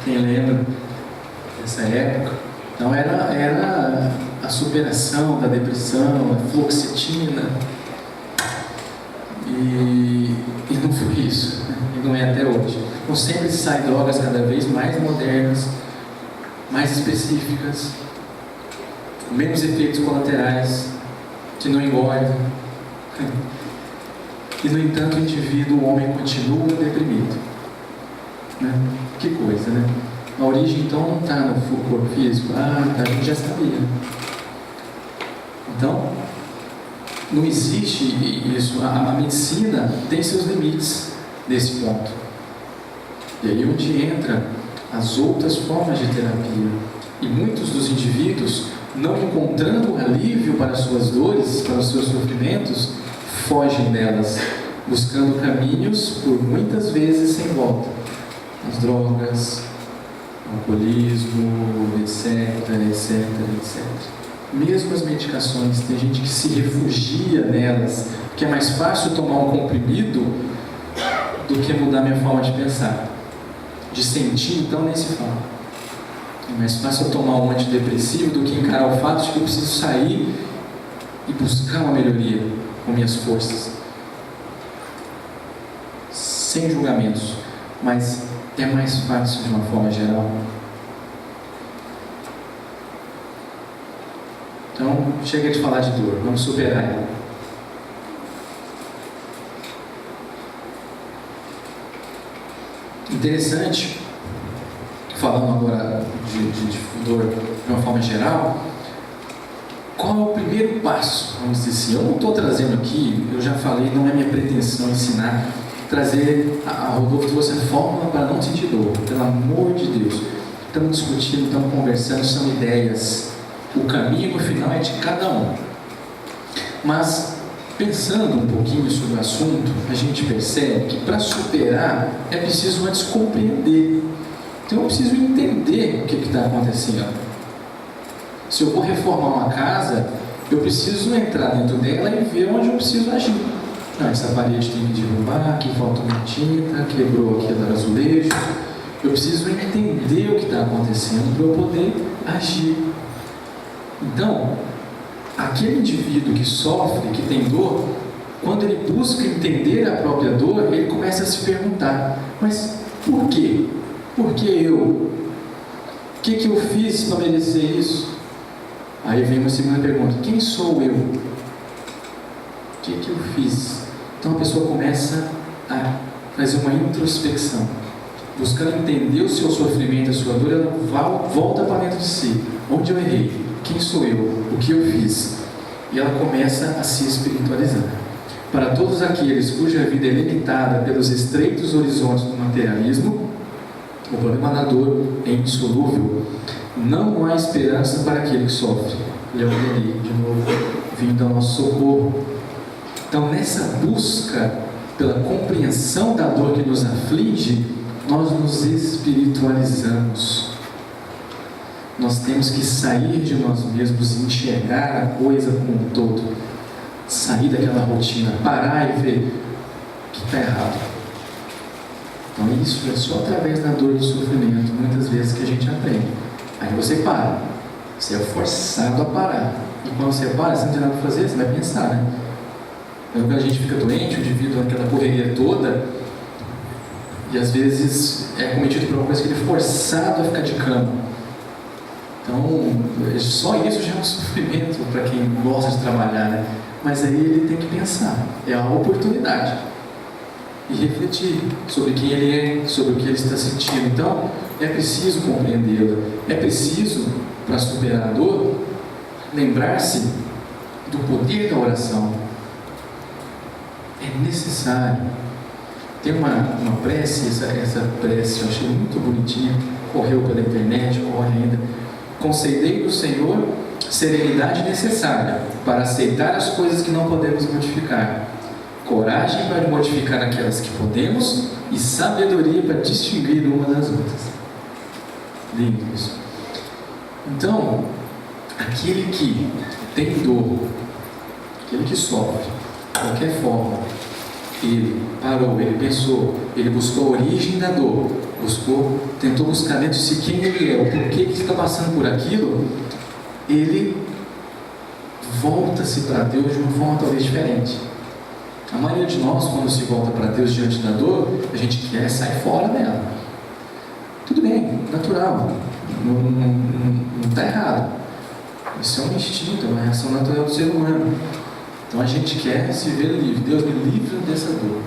Quem lembra dessa época? Então era a superação da depressão, a fluoxetina. E não foi isso, né? E não é até hoje. Então sempre saem drogas cada vez mais modernas, mais específicas, com menos efeitos colaterais, que não engordam. E no entanto o indivíduo, o homem, continua deprimido. Né? Que coisa, né? A origem então não está no corpo físico. A gente já sabia. Então, não existe isso. A medicina tem seus limites nesse ponto. E aí onde entra as outras formas de terapia. E muitos dos indivíduos, não encontrando alívio para as suas dores, para os seus sofrimentos, fogem delas, buscando caminhos, por muitas vezes, sem volta. As drogas, o alcoolismo, etc. Mesmo as medicações, tem gente que se refugia nelas, porque é mais fácil tomar um comprimido do que mudar minha forma de pensar. De sentir, então, nem se fala. É mais fácil eu tomar um antidepressivo do que encarar o fato de que eu preciso sair e buscar uma melhoria com minhas forças. Sem julgamentos, mas é mais fácil de uma forma geral. Então, chega de falar de dor, vamos superar ela. Interessante, falando agora de dor de uma forma geral, qual é o primeiro passo? Vamos dizer assim, eu não estou trazendo aqui, eu já falei, não é minha pretensão ensinar, trazer, a Rodolfo trouxe a fórmula para não sentir dor, pelo amor de Deus. Estamos discutindo, estamos conversando, são ideias. O caminho no final é de cada um. Mas, pensando um pouquinho sobre o assunto, a gente percebe que para superar é preciso antes compreender. Então eu preciso entender o que está acontecendo. Se eu vou reformar uma casa, eu preciso entrar dentro dela e ver onde eu preciso agir. Não, essa parede tem que derrubar, aqui falta uma tinta, quebrou aqui o azulejo. Eu preciso entender o que está acontecendo para eu poder agir. Então, aquele indivíduo que sofre, que tem dor, quando ele busca entender a própria dor, ele começa a se perguntar: mas por quê? Por que eu? O que eu fiz para merecer isso? Aí vem uma segunda pergunta: quem sou eu? O que eu fiz? Então a pessoa começa a fazer uma introspecção, buscando entender o seu sofrimento, a sua dor. Ela volta para dentro de si. Onde eu errei? Quem sou eu? O que eu fiz? E ela começa a se espiritualizar. Para todos aqueles cuja vida é limitada pelos estreitos horizontes do materialismo, o problema da dor é insolúvel. Não há esperança para aquele que sofre. Leão Denis, de novo, vindo ao nosso socorro. Então, nessa busca pela compreensão da dor que nos aflige, nós nos espiritualizamos. Nós temos que sair de nós mesmos e enxergar a coisa como um todo. Sair daquela rotina, parar e ver o que está errado. Então isso é só através da dor e do sofrimento, muitas vezes, que a gente aprende. Aí você para, você é forçado a parar. E quando você para, você não tem nada para fazer, você vai pensar, né? Então, quando a gente fica doente, devido àquela correria toda, e às vezes é cometido por uma coisa que ele é forçado a ficar de cama. Então, só isso já é um sofrimento para quem gosta de trabalhar, né? Mas aí ele tem que pensar, é uma oportunidade, e refletir sobre quem ele é, sobre o que ele está sentindo. Então, é preciso compreendê-la, é preciso, para superar a dor, lembrar-se do poder da oração. É necessário. Tem uma prece, essa prece eu achei muito bonitinha, correu pela internet, corre ainda. Concedei do Senhor serenidade necessária para aceitar as coisas que não podemos modificar, coragem para modificar aquelas que podemos e sabedoria para distinguir uma das outras. Lindo isso. Então, aquele que tem dor, aquele que sofre, de qualquer forma, ele parou, ele pensou, ele buscou a origem da dor, tentou buscar dentro de si quem ele é, o porquê que está passando por aquilo. Ele volta-se para Deus de uma forma talvez diferente. A maioria de nós, quando se volta para Deus diante da dor, a gente quer sair fora dela. Tudo bem, natural, não está errado. Isso é um instinto, é uma reação natural do ser humano. Então a gente quer se ver livre. Deus, me livra dessa dor.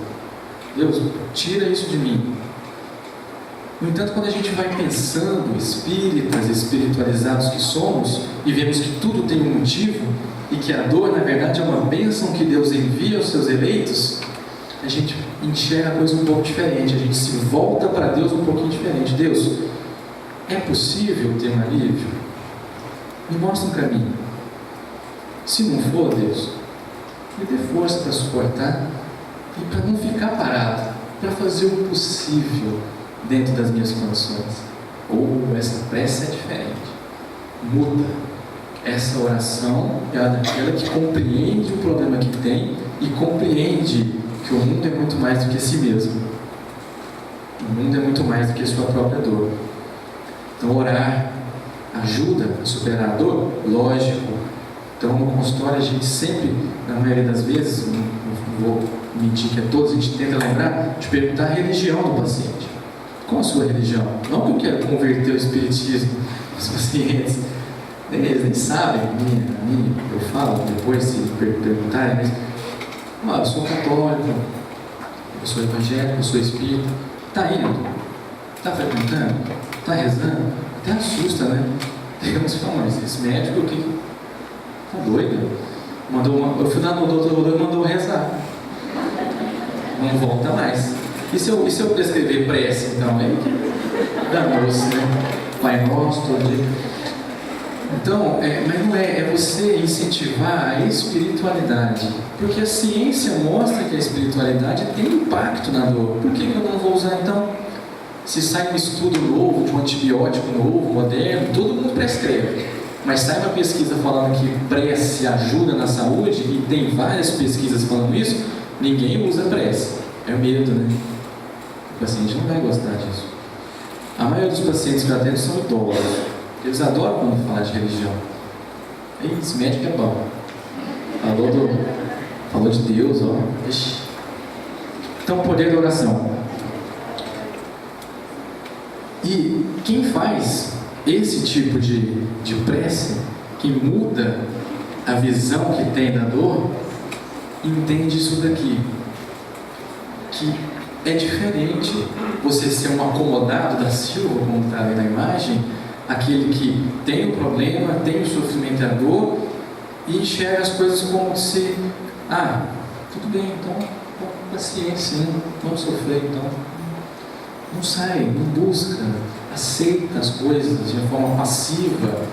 Deus, tira isso de mim. No entanto, quando a gente vai pensando, espíritas, espiritualizados que somos, e vemos que tudo tem um motivo, e que a dor, na verdade, é uma bênção que Deus envia aos seus eleitos, a gente enxerga a coisa um pouco diferente, a gente se volta para Deus um pouquinho diferente. Deus, é possível ter um alívio? Me mostra um caminho. Se não for, Deus, me dê força para suportar e para não ficar parado, para fazer o possível dentro das minhas condições. Ou essa prece é diferente, muda. Essa oração é daquela que compreende o problema que tem e compreende que o mundo é muito mais do que si mesmo. O mundo é muito mais do que a sua própria dor. Então orar ajuda a superar a dor? Lógico. Então no consultório a gente sempre, na maioria das vezes, não vou mentir que é todos, a gente tenta lembrar de perguntar a religião do paciente. Qual a sua religião? Não que eu quero converter o espiritismo aos pacientes. Eles nem sabem, eu falo depois se perguntarem, mas eu sou católico, eu sou evangélico, eu sou espírita. Está indo? Está frequentando? Está rezando? Até assusta, né? Digamos que mas esse médico aqui está doido. Eu fui lá no doutor e mandou rezar. Não volta mais. E se eu prescrever prece, então? Aí danou-se, né? Pai Nosso, todo dia. Então, mas não é você incentivar a espiritualidade, porque a ciência mostra que a espiritualidade tem impacto na dor. Por que eu não vou usar então? Se sai um estudo novo, de um antibiótico novo, moderno, todo mundo prescreve. Mas sai uma pesquisa falando que prece ajuda na saúde, e tem várias pesquisas falando isso, ninguém usa prece. É medo, né? O paciente não vai gostar disso. A maioria dos pacientes que eu atendo são idosos. Eles adoram quando falar de religião. Esse médico é bom. Falou de Deus, ó. Ixi. Então, o poder da oração. E quem faz esse tipo de prece que muda a visão que tem da dor, entende isso daqui, que é diferente você ser um acomodado da Silva, como está ali na imagem, aquele que tem o problema, tem o sofrimento e a dor, e enxerga as coisas como se, tudo bem, então, paciência, né? Vamos sofrer, então. Não sai, não busca, aceita as coisas de forma passiva,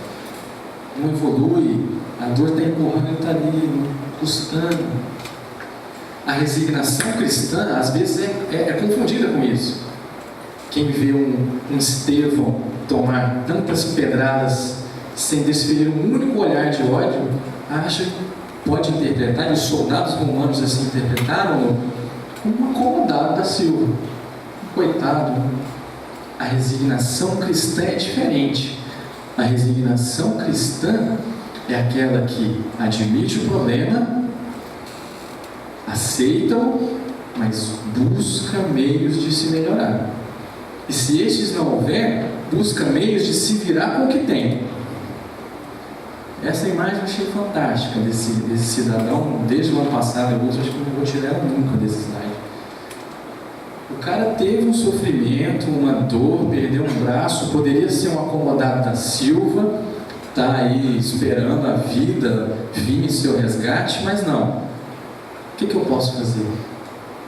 não evolui, a dor está empurrando, está ali, custando. A resignação cristã, às vezes, é confundida com isso. Quem vê um Estevão tomar tantas pedradas sem desferir um único olhar de ódio, acha que pode interpretar, e os soldados romanos assim interpretaram, como um acomodado da Silva. Coitado. A resignação cristã é diferente. A resignação cristã é aquela que admite o problema, aceita-o, mas busca meios de se melhorar. E se estes não houver, busca meios de se virar com o que tem. Essa imagem eu achei fantástica desse cidadão, desde o ano passado, eu acho que não vou tirar ela nunca desse slide. O cara teve um sofrimento, uma dor, perdeu um braço, poderia ser um acomodado da Silva, está aí esperando a vida vir em seu resgate, mas não. O que eu posso fazer?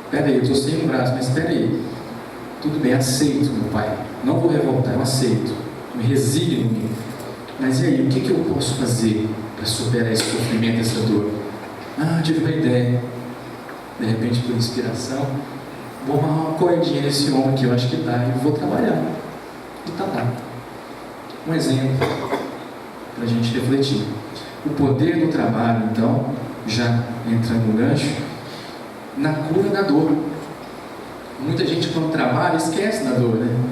Espera aí, eu estou sem um braço, mas espera aí. Tudo bem, aceito, meu pai. Não vou revoltar, eu aceito. Me resigno. Mas e aí, o que eu posso fazer para superar esse sofrimento, essa dor? Tive uma ideia. De repente, por inspiração, vou amarrar uma cordinha nesse ombro aqui, eu acho que dá, e vou trabalhar. E tá lá. Um exemplo para a gente refletir. O poder do trabalho, então, já entrando no gancho, na cura da dor. Muita gente, quando trabalha, esquece da dor, né?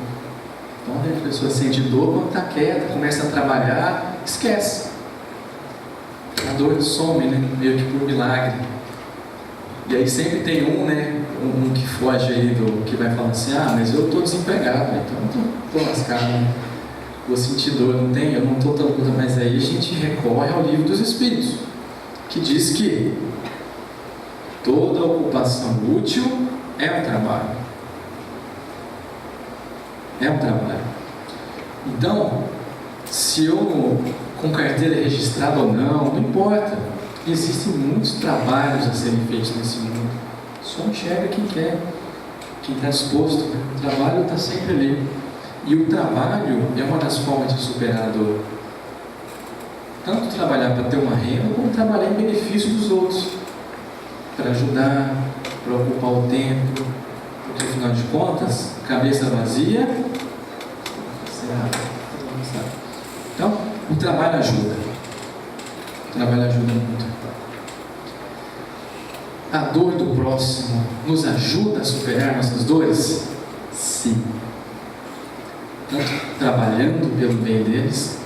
Então, a pessoa sente dor quando está quieta, começa a trabalhar, esquece. A dor some, né? Meio que por milagre. E aí sempre tem um que foge aí que vai falar assim, mas eu estou desempregado, então estou lascado, né? Vou sentir dor, não tem? Eu não estou tão... Mas aí a gente recorre ao livro dos Espíritos, que diz que toda ocupação útil é um trabalho. É um trabalho. Então, se eu com carteira registrada ou não importa. Existem muitos trabalhos a serem feitos nesse mundo. Só enxerga quem quer, quem está disposto. O trabalho está sempre ali. E o trabalho é uma das formas de superar a dor. Tanto trabalhar para ter uma renda, como trabalhar em benefício dos outros. Para ajudar, para ocupar o tempo. Porque, afinal de contas, cabeça vazia... Então, o trabalho ajuda. O trabalho ajuda muito. A dor do próximo nos ajuda a superar nossas dores? Sim. Tanto trabalhando pelo bem deles,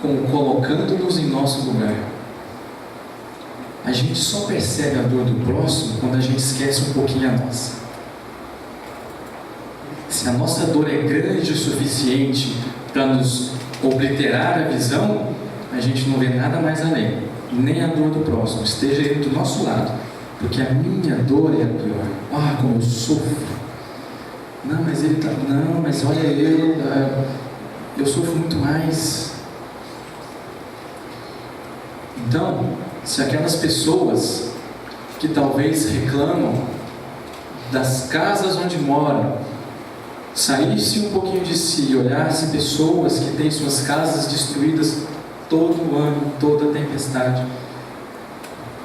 como colocando-nos em nosso lugar. A gente só percebe a dor do próximo quando a gente esquece um pouquinho a nossa. Se a nossa dor é grande o suficiente para nos obliterar a visão, a gente não vê nada mais além, nem a dor do próximo, esteja ele do nosso lado, porque a minha dor é a pior. Como eu sofro. Não, mas ele tá. Não, mas olha eu sofro muito mais. Então, se aquelas pessoas que talvez reclamam das casas onde moram, saísse um pouquinho de si e olhasse pessoas que têm suas casas destruídas todo ano, toda tempestade,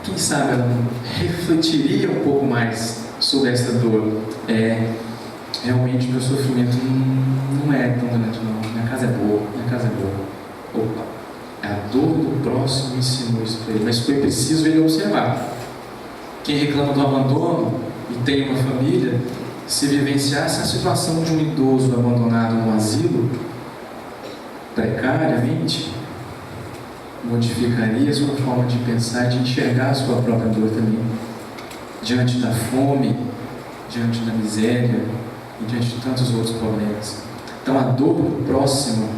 quem sabe ela não refletiria um pouco mais sobre essa dor. Realmente meu sofrimento não é tão grande não, minha casa é boa, a dor do próximo ensinou isso para ele, mas foi preciso ele observar. Quem reclama do abandono e tem uma família, se vivenciasse a situação de um idoso abandonado no asilo, precariamente, modificaria a sua forma de pensar e de enxergar a sua própria dor também, diante da fome, diante da miséria e diante de tantos outros problemas. Então a dor do próximo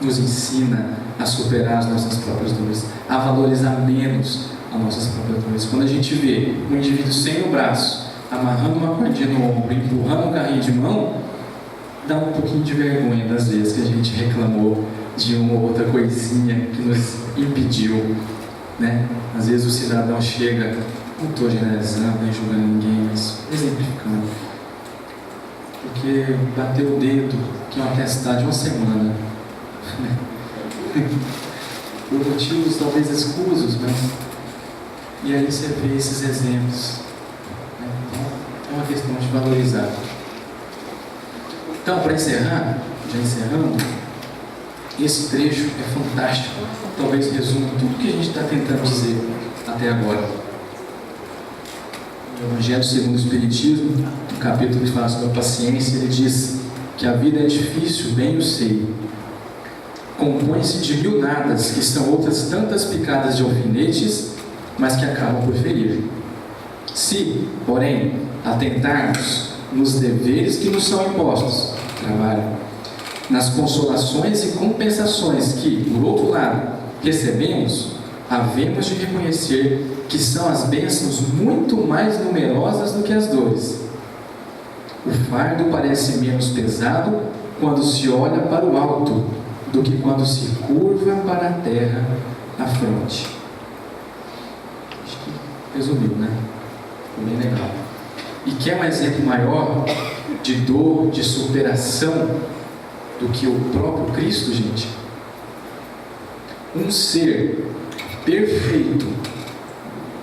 nos ensina a superar as nossas próprias dores, a valorizar menos as nossas próprias dores. Quando a gente vê um indivíduo sem o braço, amarrando uma cordinha no ombro, empurrando um carrinho de mão, dá um pouquinho de vergonha das vezes que a gente reclamou de uma ou outra coisinha que nos impediu, né? Às vezes o cidadão chega, não estou generalizando, nem julgando ninguém, mas exemplificando, porque bateu o dedo, que é uma atestado de uma semana, né? Por motivos talvez escusos, mas... E aí você vê esses exemplos, né? Então, é uma questão de valorizar. Então, para encerrar, já encerrando, esse trecho é fantástico, talvez resuma tudo que a gente está tentando dizer até agora. No Evangelho segundo o Espiritismo, no capítulo que fala sobre a paciência, ele diz que a vida é difícil, bem eu sei. Compõe-se de mil nadas, que são outras tantas picadas de alfinetes, mas que acabam por ferir. Se, porém, atentarmos nos deveres que nos são impostos, trabalho, nas consolações e compensações que, por outro lado, recebemos, havemos de reconhecer que são as bênçãos muito mais numerosas do que as dores. O fardo parece menos pesado quando se olha para o alto do que quando se curva para a terra à fronte. Acho que resumiu, né? Ficou bem legal. E quer um exemplo maior de dor, de superação do que o próprio Cristo, gente? Um ser perfeito,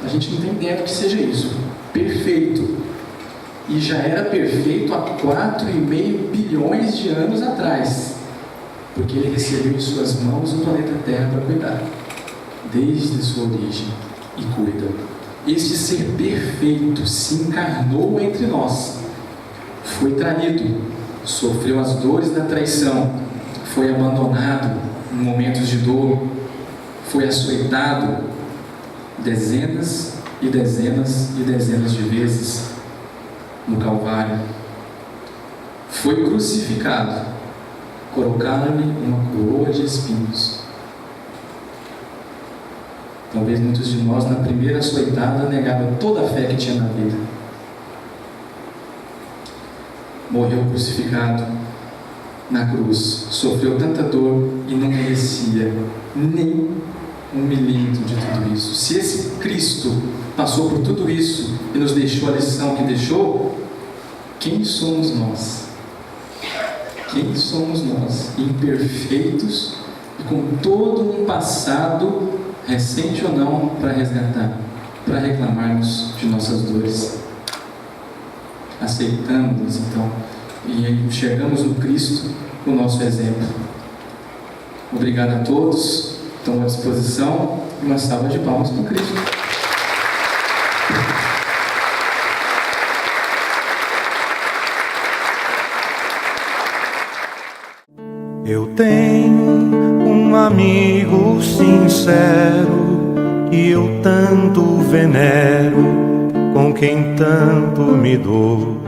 a gente não tem ideia do que seja isso, perfeito, e já era perfeito há 4,5 bilhões de anos atrás, porque ele recebeu em suas mãos o planeta Terra para cuidar, desde sua origem, e cuida. Este ser perfeito se encarnou entre nós, foi traído, sofreu as dores da traição, foi abandonado em momentos de dor, foi açoitado dezenas e dezenas e dezenas de vezes no Calvário, foi crucificado, colocaram-lhe uma coroa de espinhos. Talvez muitos de nós, na primeira açoitada, negavam toda a fé que tinha na vida. Morreu crucificado na cruz, sofreu tanta dor e não merecia nem 1 milímetro de tudo isso. Se esse Cristo passou por tudo isso e nos deixou a lição que deixou, quem somos nós? Quem somos nós, imperfeitos e com todo um passado, recente ou não, para resgatar, para reclamarmos de nossas dores? Aceitamos então e enxergamos no Cristo o nosso exemplo. Obrigado a todos, estão à disposição, e uma salva de palmas para o Cristo. Eu tenho um amigo sincero que eu tanto venero, com quem tanto me dou.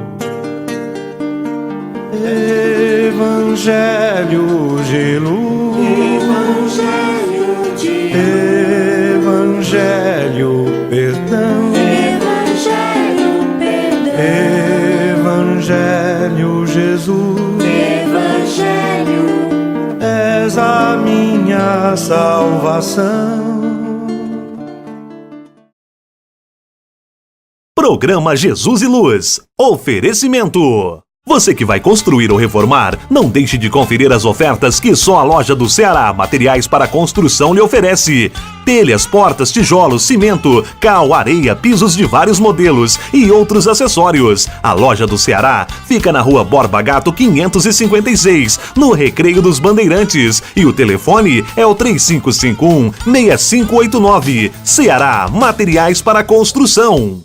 Evangelho de luz, Evangelho de Evangelho perdão, Evangelho perdão, Evangelho Jesus, Evangelho és a minha salvação. Programa Jesus e Luz. Oferecimento. Você que vai construir ou reformar, não deixe de conferir as ofertas que só a Loja do Ceará Materiais para Construção lhe oferece. Telhas, portas, tijolos, cimento, cal, areia, pisos de vários modelos e outros acessórios. A Loja do Ceará fica na Rua Borba Gato 556, no Recreio dos Bandeirantes. E o telefone é o 3551-6589. Ceará Materiais para Construção.